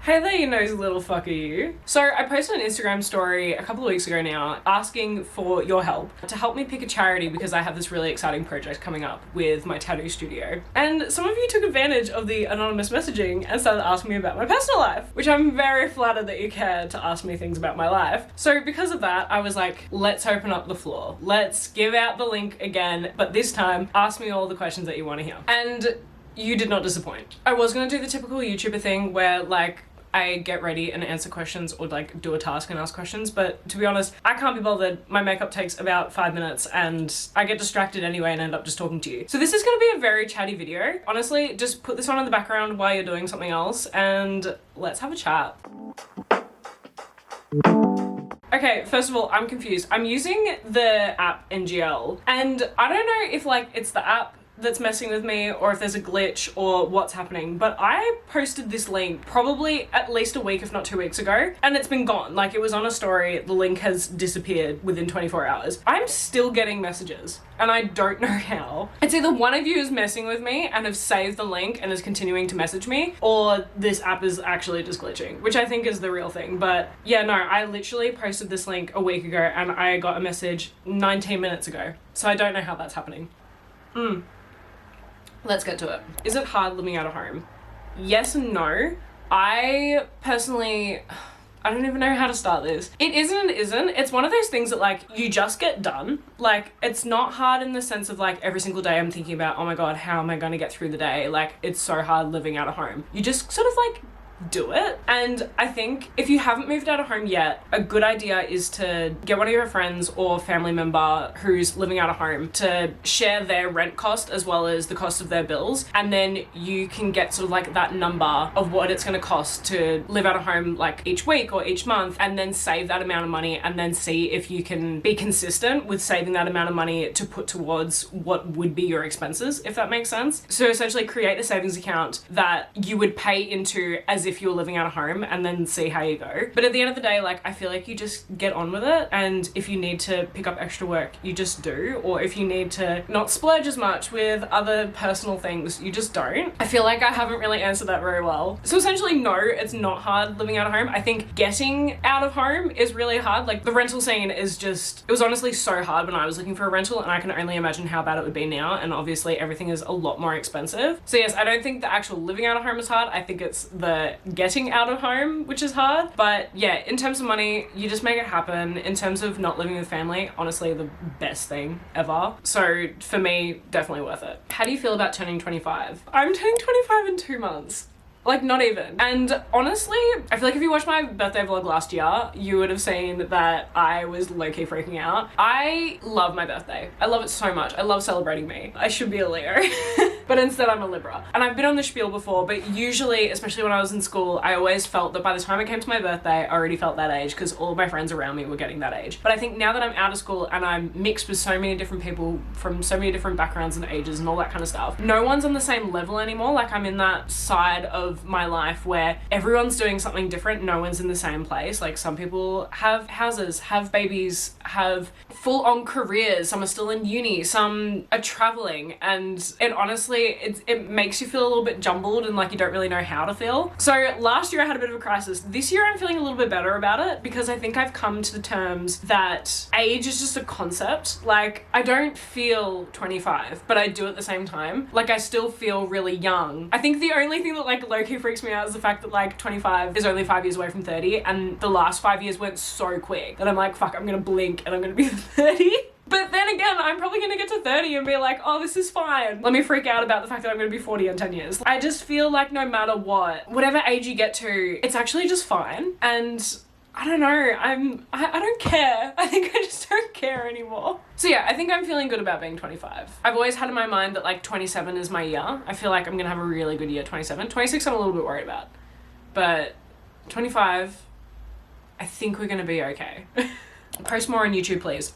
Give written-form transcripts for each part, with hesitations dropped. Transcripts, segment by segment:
Hey there, you nosy little fucker you. So I posted an Instagram story a couple of weeks ago now asking for your help to help me pick a charity because I have this really exciting project coming up with my tattoo studio. And some of you took advantage of the anonymous messaging and started asking me about my personal life, which I'm very flattered that you care to ask me things about my life. So because of that, I was like, let's open up the floor. Let's give out the link again, but this time ask me all the questions that you want to hear. And you did not disappoint. I was gonna do the typical YouTuber thing where like I get ready and answer questions or like do a task and ask questions, but to be honest, I can't be bothered. My makeup takes about 5 minutes and I get distracted anyway and end up just talking to you. So this is gonna be a very chatty video. Honestly, just put this on in the background while you're doing something else and let's have a chat. Okay, first of all, I'm confused. I'm using the app NGL and I don't know if like it's the app that's messing with me or if there's a glitch or what's happening, but I posted this link probably at least a week if not 2 weeks ago and it's been gone. Like it was on a story, the link has disappeared within 24 hours. I'm still getting messages and I don't know how. It's either one of you is messing with me and have saved the link and is continuing to message me, or this app is actually just glitching, which I think is the real thing. But yeah, no, I literally posted this link a week ago and I got a message 19 minutes ago. So I don't know how that's happening. Let's get to it. Is it hard living out of home? Yes and no. I personally, I don't even know how to start this. It isn't and isn't. It's one of those things that like you just get done. Like it's not hard in the sense of like every single day I'm thinking about, oh my God, how am I going to get through the day? Like it's so hard living out of home. You just sort of like do it. And I think if you haven't moved out of home yet, a good idea is to get one of your friends or family member who's living out of home to share their rent cost as well as the cost of their bills, and then you can get sort of like that number of what it's going to cost to live out of home like each week or each month, and then save that amount of money and then see if you can be consistent with saving that amount of money to put towards what would be your expenses, if that makes sense. So essentially create a savings account that you would pay into as if you were living out of home and then see how you go. But at the end of the day, like I feel like you just get on with it, and if you need to pick up extra work, you just do, or if you need to not splurge as much with other personal things, you just don't. I feel like I haven't really answered that very well. So essentially, no, it's not hard living out of home. I think getting out of home is really hard. Like the rental scene is just, it was honestly so hard when I was looking for a rental, and I can only imagine how bad it would be now, and obviously everything is a lot more expensive. So yes, I don't think the actual living out of home is hard. I think it's the getting out of home which is hard. But yeah, in terms of money, you just make it happen. In terms of not living with family, honestly the best thing ever. So for me, definitely worth it. How do you feel about turning 25? I'm turning 25 in 2 months. Like not even. And honestly, I feel like if you watched my birthday vlog last year, you would have seen that I was low-key freaking out. I love my birthday. I love it so much. I love celebrating me. I should be a Leo, but instead I'm a Libra. And I've been on the spiel before, but usually, especially when I was in school, I always felt that by the time it came to my birthday, I already felt that age because all of my friends around me were getting that age. But I think now that I'm out of school and I'm mixed with so many different people from so many different backgrounds and ages and all that kind of stuff, no one's on the same level anymore. Like I'm in that side of my life where everyone's doing something different. No one's in the same place. Like some people have houses, have babies, have full-on careers, some are still in uni, some are traveling, and it honestly, it makes you feel a little bit jumbled and like you don't really know how to feel. So last year I had a bit of a crisis. This year I'm feeling a little bit better about it because I think I've come to the terms that age is just a concept. Like I don't feel 25, but I do at the same time. Like I still feel really young. I think the only thing that like low-key freaks me out is the fact that like 25 is only 5 years away from 30, and the last 5 years went so quick that I'm like, fuck, I'm gonna blink and I'm gonna be 30. But then again, I'm probably gonna get to 30 and be like, oh, this is fine. Let me freak out about the fact that I'm gonna be 40 in 10 years. I just feel like no matter what, whatever age you get to, it's actually just fine. And I don't know, I don't care. I think I just don't care anymore. So yeah, I think I'm feeling good about being 25. I've always had in my mind that like 27 is my year. I feel like I'm gonna have a really good year, 27. 26 I'm a little bit worried about. But 25, I think we're gonna be okay. Post more on YouTube, please.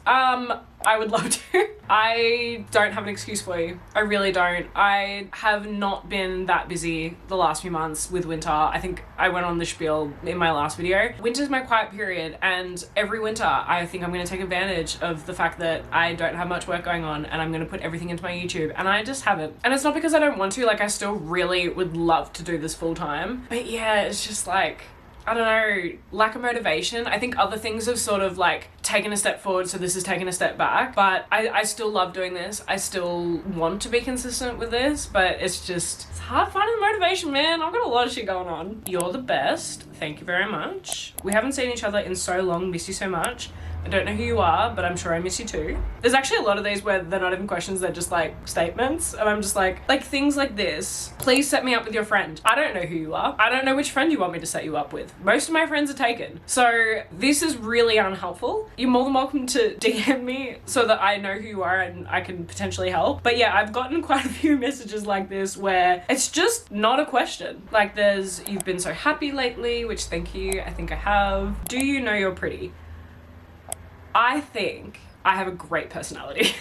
I would love to. I don't have an excuse for you. I really don't. I have not been that busy the last few months with winter. I think I went on the spiel in my last video. Winter's my quiet period, and every winter I think I'm going to take advantage of the fact that I don't have much work going on, and I'm going to put everything into my YouTube, and I just haven't. And it's not because I don't want to, like I still really would love to do this full time. But yeah, it's just like, I don't know, lack of motivation. I think other things have sort of like taken a step forward, so this is taking a step back, but I still love doing this. I still want to be consistent with this, but it's hard finding the motivation, man. I've got a lot of shit going on. You're the best. Thank you very much. We haven't seen each other in so long. Miss you so much. I don't know who you are, but I'm sure I miss you too. There's actually a lot of these where they're not even questions, they're just like statements. And I'm just like things like this. Please set me up with your friend. I don't know who you are. I don't know which friend you want me to set you up with. Most of my friends are taken. So this is really unhelpful. You're more than welcome to DM me so that I know who you are and I can potentially help. But yeah, I've gotten quite a few messages like this where it's just not a question. Like you've been so happy lately, which thank you, I think I have. Do you know you're pretty? I think I have a great personality.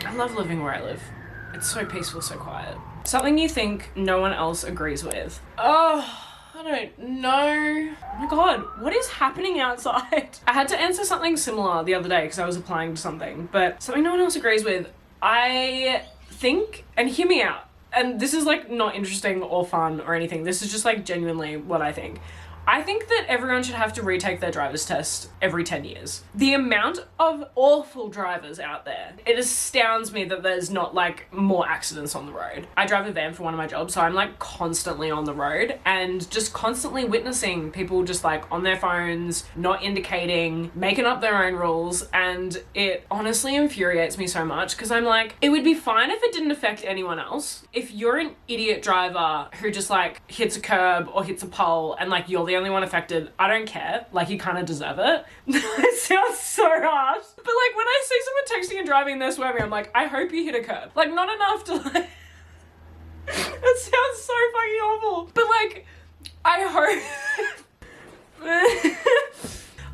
I love living where I live. It's so peaceful, so quiet. Something you think no one else agrees with. Oh, I don't know. Oh my God, what is happening outside? I had to answer something similar the other day because I was applying to something, but something no one else agrees with. I think, and hear me out, and this is like not interesting or fun or anything. This is just like genuinely what I think. I think that everyone should have to retake their driver's test every 10 years. The amount of awful drivers out there, it astounds me that there's not like more accidents on the road. I drive a van for one of my jobs, so I'm like constantly on the road and just constantly witnessing people just like on their phones, not indicating, making up their own rules, and it honestly infuriates me so much because I'm like, it would be fine if it didn't affect anyone else. If you're an idiot driver who just like hits a curb or hits a pole and like you're the only one affected, I don't care. Like, you kind of deserve it. It sounds so harsh. But like when I see someone texting and driving and they're swerving, I'm like, I hope you hit a curb. Like, not enough to like... It sounds so fucking awful. But like, I hope...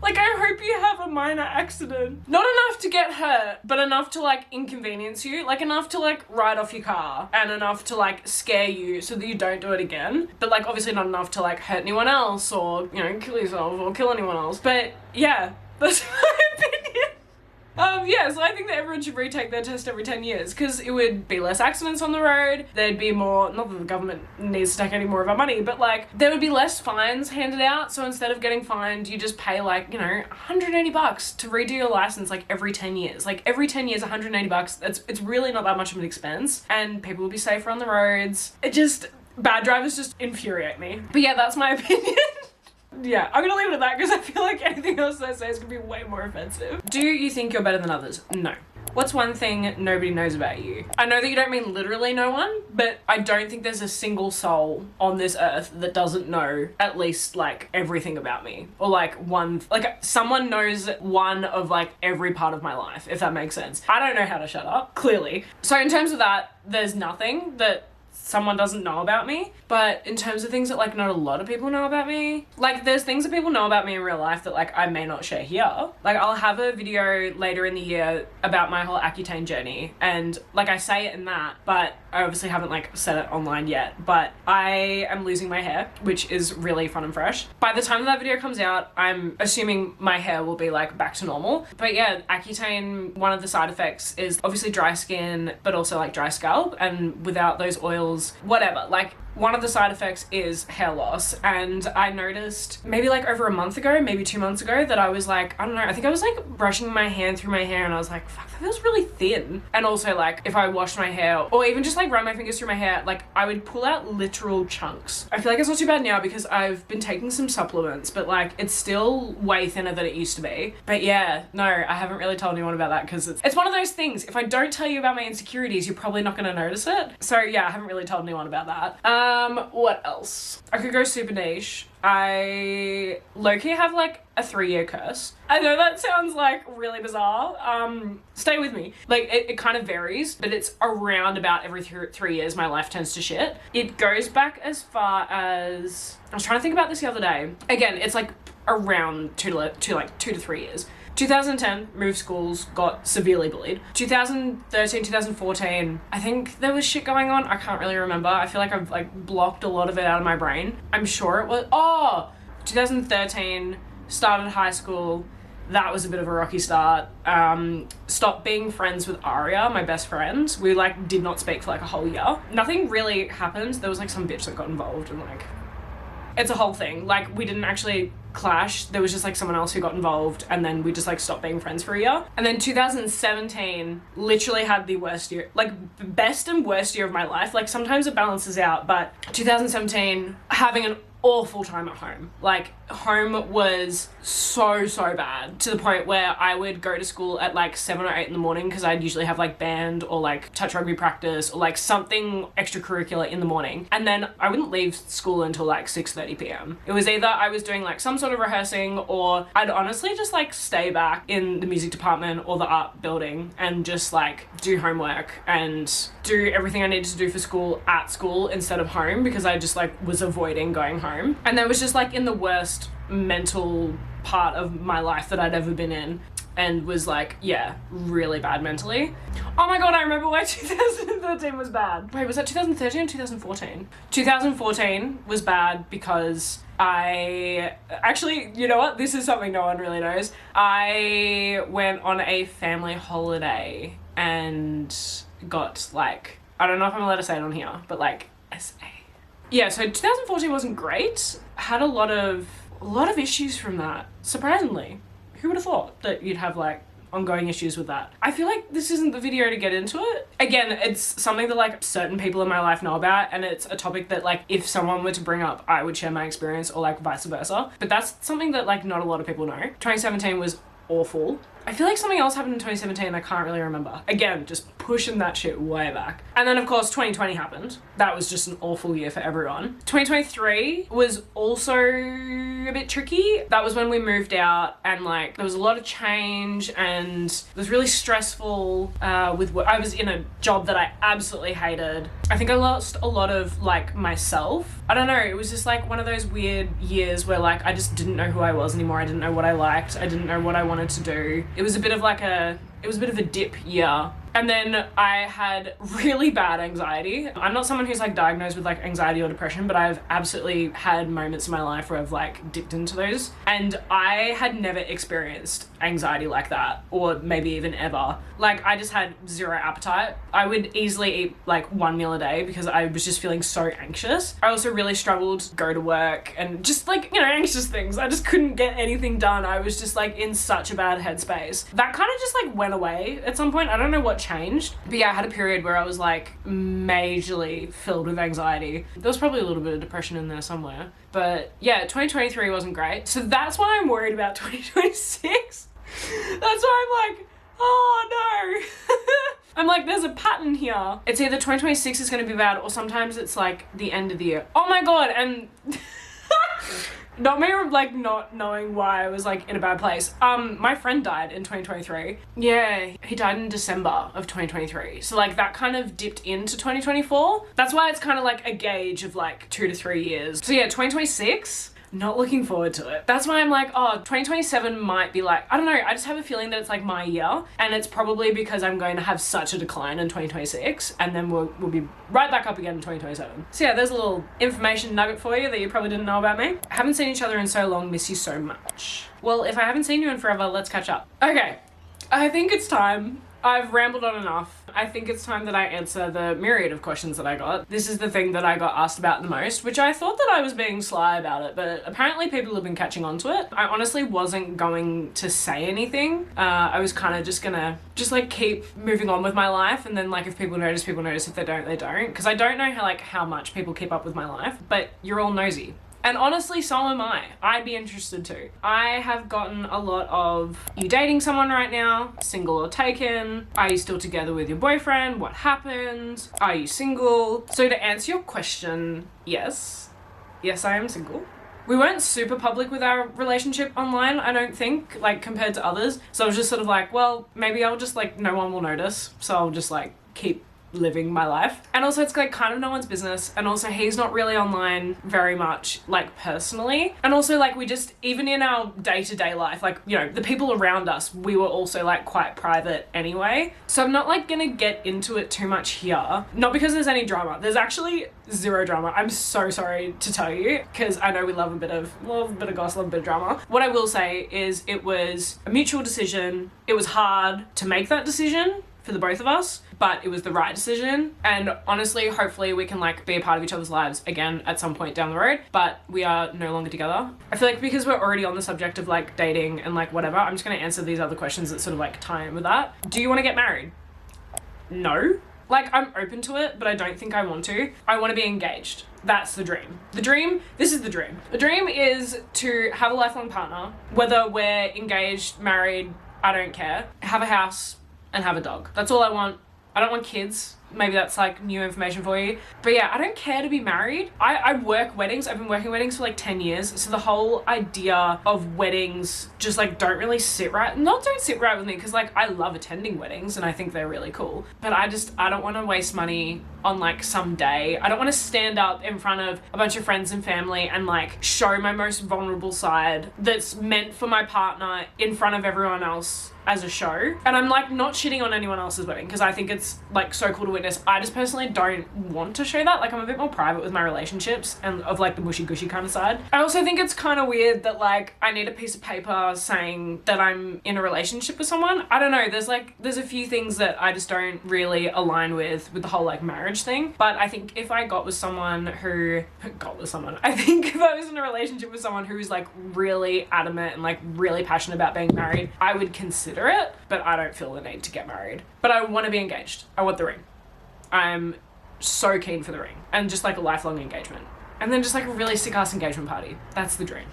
Like, I hope you have a minor accident. Not enough to get hurt, but enough to like inconvenience you. Like enough to like ride off your car and enough to like scare you so that you don't do it again. But like obviously not enough to like hurt anyone else or, you know, kill yourself or kill anyone else. But yeah, that's my opinion. Yeah, so I think that everyone should retake their test every 10 years because it would be less accidents on the road. There'd be more, not that the government needs to take any more of our money, but like there would be less fines handed out. So instead of getting fined, you just pay like, you know, $180 to redo your license like every 10 years. Like every 10 years, $180. It's really not that much of an expense and people will be safer on the roads. Bad drivers just infuriate me. But yeah, that's my opinion. Yeah, I'm gonna leave it at that because I feel like anything else I say is gonna be way more offensive. Do you think you're better than others? No. What's one thing nobody knows about you? I know that you don't mean literally no one, but I don't think there's a single soul on this earth that doesn't know at least like everything about me. Or like someone knows one of like every part of my life, if that makes sense. I don't know how to shut up, clearly. So in terms of that, there's nothing that someone doesn't know about me. But in terms of things that like not a lot of people know about me, like there's things that people know about me in real life that like I may not share here. Like I'll have a video later in the year about my whole Accutane journey and like I say it in that, but I obviously haven't like said it online yet, but I am losing my hair, which is really fun and fresh. By the time that video comes out, I'm assuming my hair will be like back to normal. But yeah, Accutane, one of the side effects is obviously dry skin, but also like dry scalp, and without those oils, whatever, like one of the side effects is hair loss. And I noticed maybe like over a month ago, maybe 2 months ago, that I was like, I don't know, I think I was like brushing my hand through my hair and I was like, fuck, that feels really thin. And also like if I washed my hair or even just like run my fingers through my hair, like I would pull out literal chunks. I feel like it's not too bad now because I've been taking some supplements, but like it's still way thinner than it used to be. But yeah, no, I haven't really told anyone about that because it's one of those things. If I don't tell you about my insecurities, you're probably not going to notice it. So yeah, I haven't really told anyone about that. What else? I could go super niche. I low-key have like a 3-year curse. I know that sounds like really bizarre. Stay with me. Like it kind of varies, but it's around about every 3 years my life turns to shit. It goes back as far as, I was trying to think about this the other day. Again, it's like around 2 to 3 years. 2010, moved schools, got severely bullied. 2013, 2014, I think there was shit going on. I can't really remember. I feel like I've like blocked a lot of it out of my brain. I'm sure it was, 2013, started high school. That was a bit of a rocky start. Stopped being friends with Aria, my best friend. We like did not speak for like a whole year. Nothing really happened. There was like some bitch that got involved and like, it's a whole thing. Like we didn't actually clash. There was just like someone else who got involved and then we just like stopped being friends for a year. And then 2017 literally had the worst year, like best and worst year of my life. Like sometimes it balances out, but 2017 having an awful time at home. Like home was so bad to the point where I would go to school at like 7 or 8 in the morning because I'd usually have like band or like touch rugby practice or like something extracurricular in the morning, and then I wouldn't leave school until like 6:30 p.m. It was either I was doing like some sort of rehearsing or I'd honestly just like stay back in the music department or the art building and just like do homework and do everything I needed to do for school at school instead of home because I just like was avoiding going home. And that was just like in the worst mental part of my life that I'd ever been in, and was like, yeah, really bad mentally. Oh my god, I remember why 2013 was bad. Wait, was that 2013 or 2014? 2014 was bad because I actually, you know what? This is something no one really knows. I went on a family holiday and got like, I don't know if I'm allowed to say it on here, but like SA. Yeah, so 2014 wasn't great. Had a lot of issues from that, surprisingly. Who would have thought that you'd have like ongoing issues with that? I feel like this isn't the video to get into it. Again, it's something that like certain people in my life know about, and it's a topic that like if someone were to bring up, I would share my experience, or like vice versa. But that's something that like not a lot of people know. 2017 was awful. I feel like something else happened in 2017, I can't really remember. Again, just pushing that shit way back. And then of course 2020 happened. That was just an awful year for everyone. 2023 was also a bit tricky. That was when we moved out and like there was a lot of change and it was really stressful with what I was in a job that I absolutely hated. I think I lost a lot of like myself. I don't know, it was just like one of those weird years where like I just didn't know who I was anymore. I didn't know what I liked. I didn't know what I wanted to do. It was a bit of a dip year. And then I had really bad anxiety. I'm not someone who's like diagnosed with like anxiety or depression, but I've absolutely had moments in my life where I've like dipped into those. And I had never experienced anxiety like that, or maybe even ever. Like I just had zero appetite. I would easily eat like one meal a day because I was just feeling so anxious. I also really struggled to go to work and just like, you know, anxious things. I just couldn't get anything done. I was just like in such a bad headspace. That kind of just like went away at some point. I don't know what changed, but yeah, I had a period where I was like majorly filled with anxiety. There was probably a little bit of depression in there somewhere, but yeah, 2023 wasn't great. So that's why I'm worried about 2026. That's why I'm like, oh no. I'm like, there's a pattern here. It's either 2026 is going to be bad or sometimes it's like the end of the year. Oh my god, and not me like not knowing why I was like in a bad place. My friend died in 2023. Yeah, he died in December of 2023. So like that kind of dipped into 2024. That's why it's kind of like a gauge of like 2 to 3 years. So yeah, 2026, not looking forward to it. That's why I'm like, oh, 2027 might be like, I don't know, I just have a feeling that it's like my year, and it's probably because I'm going to have such a decline in 2026 and then we'll be right back up again in 2027. So yeah, there's a little information nugget for you that you probably didn't know about me. Haven't seen each other in so long, miss you so much. Well, if I haven't seen you in forever, let's catch up. Okay, I think it's time. I've rambled on enough. I think it's time that I answer the myriad of questions that I got. This is the thing that I got asked about the most, which I thought that I was being sly about it, but apparently people have been catching on to it. I honestly wasn't going to say anything. I was kind of just gonna like keep moving on with my life, and then like if people notice, people notice. If they don't, they don't. Because I don't know how much people keep up with my life, but you're all nosy. And honestly, so am I. I'd be interested too. I have gotten a lot of, you dating someone right now? Single or taken? Are you still together with your boyfriend? What happened? Are you single? So to answer your question, yes. Yes, I am single. We weren't super public with our relationship online, I don't think, like compared to others. So I was just sort of like, well, maybe I'll just like, no one will notice. So I'll just like keep living my life. And also it's like kind of no one's business, and also he's not really online very much, like personally. And also like we just, even in our day-to-day life, like, you know, the people around us, we were also like quite private anyway. So I'm not like gonna get into it too much here, not because there's any drama. There's actually zero drama. I'm so sorry to tell you, because I know we love a bit of gossip, love a bit of drama. What I will say is it was a mutual decision. It was hard to make that decision for the both of us, but it was the right decision. And honestly, hopefully we can like be a part of each other's lives again at some point down the road, but we are no longer together. I feel like because we're already on the subject of like dating and like whatever, I'm just going to answer these other questions that sort of like tie in with that. Do you want to get married? No. Like, I'm open to it, but I don't think I want to. I want to be engaged. That's the dream. This is the dream. The dream is to have a lifelong partner, whether we're engaged, married, I don't care. Have a house and have a dog. That's all I want. I don't want kids. Maybe that's like new information for you. But yeah, I don't care to be married. I work weddings. I've been working weddings for like 10 years. So the whole idea of weddings just like don't sit right with me, because like I love attending weddings and I think they're really cool. But I don't want to waste money on like some day. I don't want to stand up in front of a bunch of friends and family and like show my most vulnerable side that's meant for my partner in front of everyone else as a show. And I'm like not shitting on anyone else's wedding, because I think it's like so cool to witness. I just personally don't want to show that. Like I'm a bit more private with my relationships and of like the mushy gushy kind of side. I also think it's kind of weird that like I need a piece of paper saying that I'm in a relationship with someone. I don't know, there's a few things that I just don't really align with the whole like marriage thing. But I think if I I think if I was in a relationship with someone who's like really adamant and like really passionate about being married, I would consider it, but I don't feel the need to get married. But I want to be engaged. I want the ring. I'm so keen for the ring, and just like a lifelong engagement, and then just like a really sick ass engagement party. That's the dream.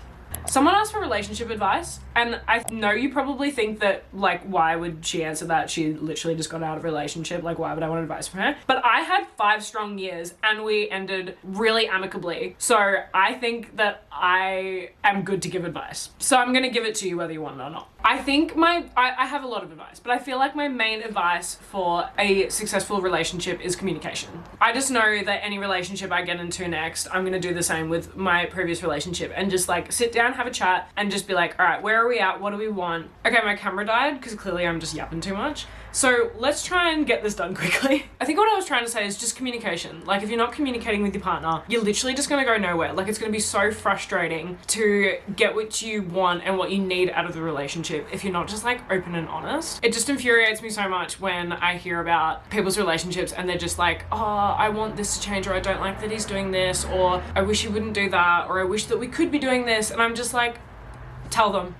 Someone asked for relationship advice, and I know you probably think that like, why would she answer that? She literally just got out of a relationship. Like, why would I want advice from her? But I had 5 strong years and we ended really amicably. So I think that I am good to give advice. So I'm going to give it to you whether you want it or not. I think I have a lot of advice, but I feel like my main advice for a successful relationship is communication. I just know that any relationship I get into next, I'm going to do the same with my previous relationship, and just like sit down, have a chat, and just be like, all right, where are we at? What do we want? Okay, my camera died because clearly I'm just yapping too much. So let's try and get this done quickly. I think what I was trying to say is just communication. Like if you're not communicating with your partner, you're literally just gonna go nowhere. Like it's gonna be so frustrating to get what you want and what you need out of the relationship if you're not just like open and honest. It just infuriates me so much when I hear about people's relationships and they're just like, oh, I want this to change, or I don't like that he's doing this, or I wish he wouldn't do that, or I wish that we could be doing this. And I'm just like, tell them.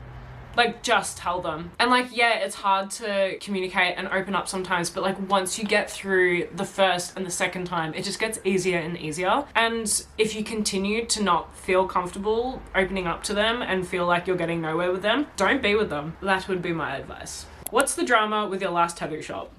Like, just tell them. And like, yeah, it's hard to communicate and open up sometimes, but like once you get through the first and the second time, it just gets easier and easier. And if you continue to not feel comfortable opening up to them and feel like you're getting nowhere with them, don't be with them. That would be my advice. What's the drama with your last tattoo shop?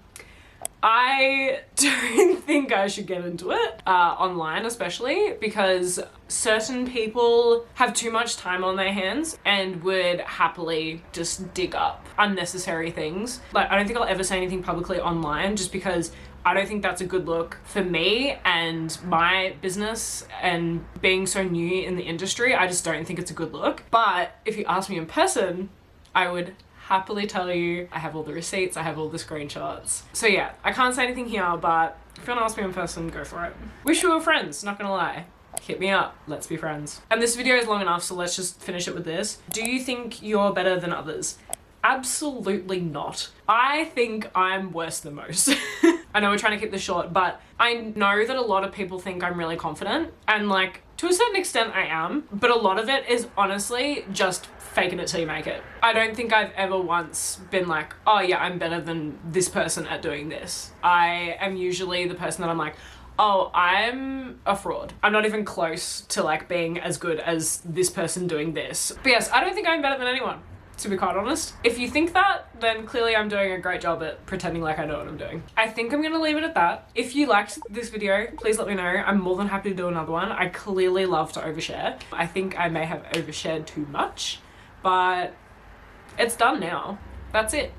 I don't think I should get into it, online especially, because certain people have too much time on their hands and would happily just dig up unnecessary things. Like, I don't think I'll ever say anything publicly online, just because I don't think that's a good look for me and my business, and being so new in the industry, I just don't think it's a good look. But if you ask me in person, I would happily tell you. I have all the receipts, I have all the screenshots. So yeah, I can't say anything here, but if you want to ask me in person, go for it. Wish we were friends, not gonna lie. Hit me up, let's be friends. And this video is long enough, so let's just finish it with this. Do you think you're better than others? Absolutely not. I think I'm worse than most. I know we're trying to keep this short, but I know that a lot of people think I'm really confident, and like, to a certain extent I am, but a lot of it is honestly just faking it till you make it. I don't think I've ever once been like, oh yeah, I'm better than this person at doing this. I am usually the person that I'm like, oh, I'm a fraud. I'm not even close to like being as good as this person doing this. But yes, I don't think I'm better than anyone, to be quite honest. If you think that, then clearly I'm doing a great job at pretending like I know what I'm doing. I think I'm gonna leave it at that. If you liked this video, please let me know. I'm more than happy to do another one. I clearly love to overshare. I think I may have overshared too much, but it's done now. That's it.